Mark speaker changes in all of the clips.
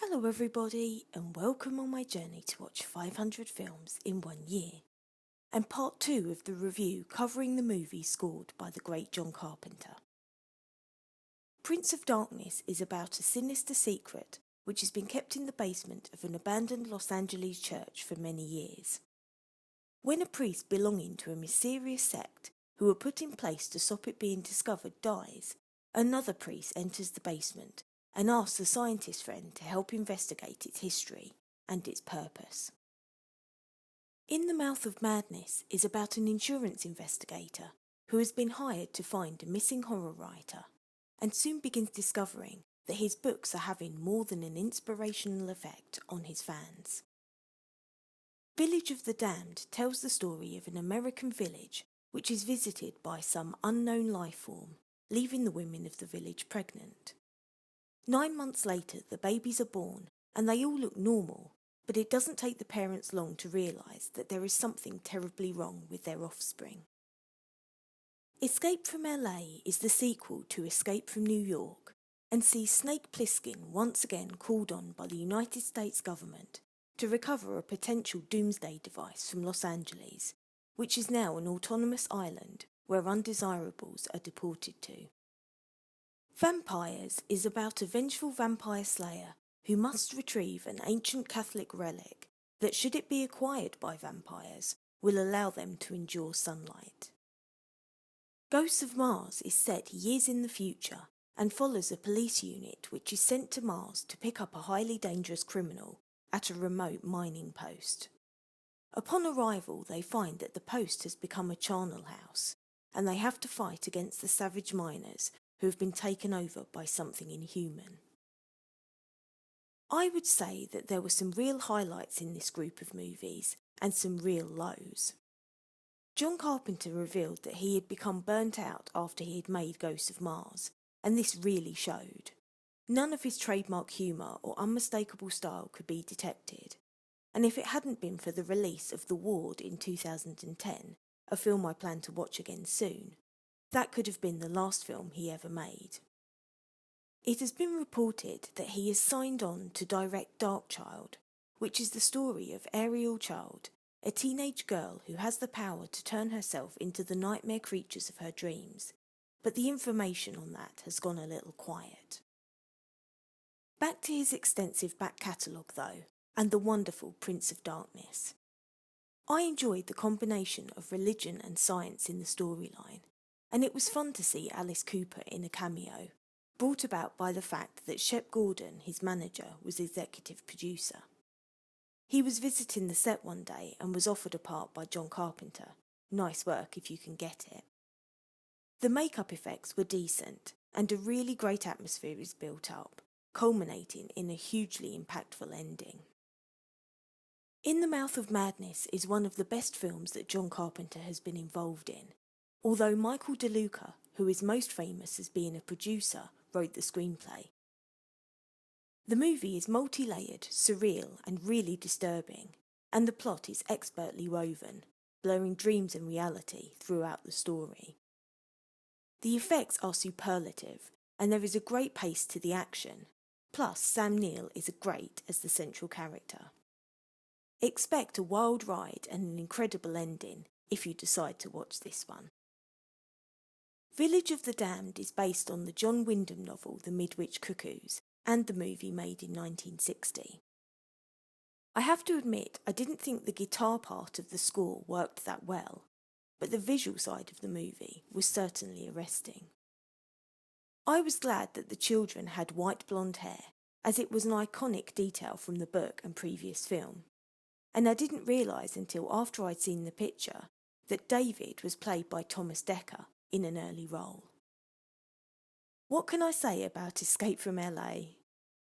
Speaker 1: Hello everybody and welcome on my journey to watch 500 films in 1 year, and part 2 of the review covering the movie scored by the great John Carpenter. Prince of Darkness is about a sinister secret which has been kept in the basement of an abandoned Los Angeles church for many years. When a priest belonging to a mysterious sect who were put in place to stop it being discovered dies, another priest enters the basement and asks the scientist friend to help investigate its history and its purpose. In the Mouth of Madness is about an insurance investigator who has been hired to find a missing horror writer and soon begins discovering that his books are having more than an inspirational effect on his fans. Village of the Damned tells the story of an American village which is visited by some unknown life form, leaving the women of the village pregnant. 9 months later, the babies are born and they all look normal, but it doesn't take the parents long to realise that there is something terribly wrong with their offspring. Escape from LA is the sequel to Escape from New York and sees Snake Plissken once again called on by the United States government to recover a potential doomsday device from Los Angeles, which is now an autonomous island where undesirables are deported to. Vampires is about a vengeful vampire slayer who must retrieve an ancient Catholic relic that, should it be acquired by vampires, will allow them to endure sunlight. Ghosts of Mars is set years in the future and follows a police unit which is sent to Mars to pick up a highly dangerous criminal at a remote mining post. Upon arrival, they find that the post has become a charnel house and they have to fight against the savage miners who have been taken over by something inhuman. I would say that there were some real highlights in this group of movies and some real lows. John Carpenter revealed that he had become burnt out after he had made Ghosts of Mars, and this really showed. None of his trademark humour or unmistakable style could be detected, and if it hadn't been for the release of The Ward in 2010, a film I plan to watch again soon, that could have been the last film he ever made. It has been reported that he has signed on to direct Darkchild, which is the story of Ariel Child, a teenage girl who has the power to turn herself into the nightmare creatures of her dreams, but the information on that has gone a little quiet. Back to his extensive back catalogue though, and the wonderful Prince of Darkness. I enjoyed the combination of religion and science in the storyline, and it was fun to see Alice Cooper in a cameo, brought about by the fact that Shep Gordon, his manager, was executive producer. He was visiting the set one day and was offered a part by John Carpenter. Nice work if you can get it. The makeup effects were decent, and a really great atmosphere is built up, culminating in a hugely impactful ending. In the Mouth of Madness is one of the best films that John Carpenter has been involved in, although Michael DeLuca, who is most famous as being a producer, wrote the screenplay. The movie is multi-layered, surreal and really disturbing, and the plot is expertly woven, blurring dreams and reality throughout the story. The effects are superlative, and there is a great pace to the action, plus Sam Neill is great as the central character. Expect a wild ride and an incredible ending if you decide to watch this one. Village of the Damned is based on the John Wyndham novel The Midwich Cuckoos and the movie made in 1960. I have to admit I didn't think the guitar part of the score worked that well, but the visual side of the movie was certainly arresting. I was glad that the children had white blonde hair, as it was an iconic detail from the book and previous film, and I didn't realise until after I'd seen the picture that David was played by Thomas Dekker in an early role. What can I say about Escape from LA?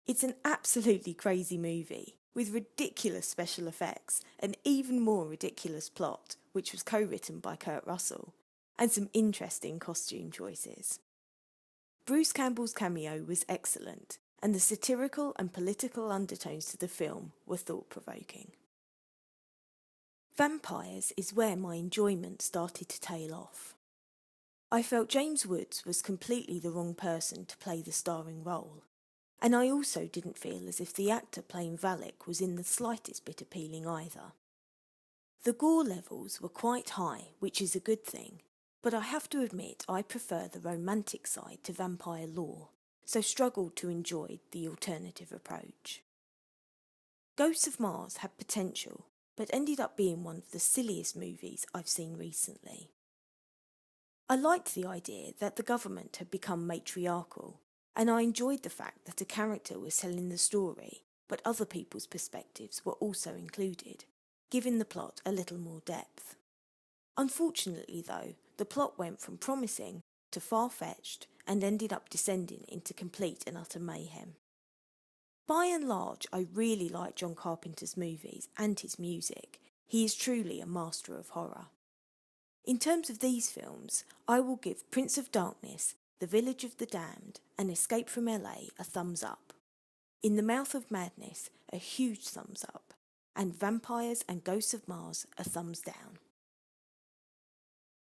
Speaker 1: It's an absolutely crazy movie, with ridiculous special effects, an even more ridiculous plot, which was co-written by Kurt Russell, and some interesting costume choices. Bruce Campbell's cameo was excellent, and the satirical and political undertones to the film were thought-provoking. Vampires is where my enjoyment started to tail off. I felt James Woods was completely the wrong person to play the starring role, and I also didn't feel as if the actor playing Valak was in the slightest bit appealing either. The gore levels were quite high, which is a good thing, but I have to admit I prefer the romantic side to vampire lore, so struggled to enjoy the alternative approach. Ghosts of Mars had potential, but ended up being one of the silliest movies I've seen recently. I liked the idea that the government had become matriarchal, and I enjoyed the fact that a character was telling the story, but other people's perspectives were also included, giving the plot a little more depth. Unfortunately, though, the plot went from promising to far-fetched and ended up descending into complete and utter mayhem. By and large, I really like John Carpenter's movies and his music. He is truly a master of horror. In terms of these films, I will give Prince of Darkness, The Village of the Damned, and Escape from LA a thumbs up. In the Mouth of Madness, a huge thumbs up, and Vampires and Ghosts of Mars a thumbs down.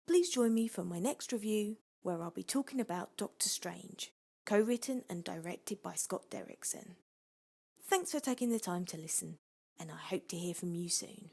Speaker 1: Please join me for my next review, where I'll be talking about Doctor Strange, co-written and directed by Scott Derrickson. Thanks for taking the time to listen, and I hope to hear from you soon.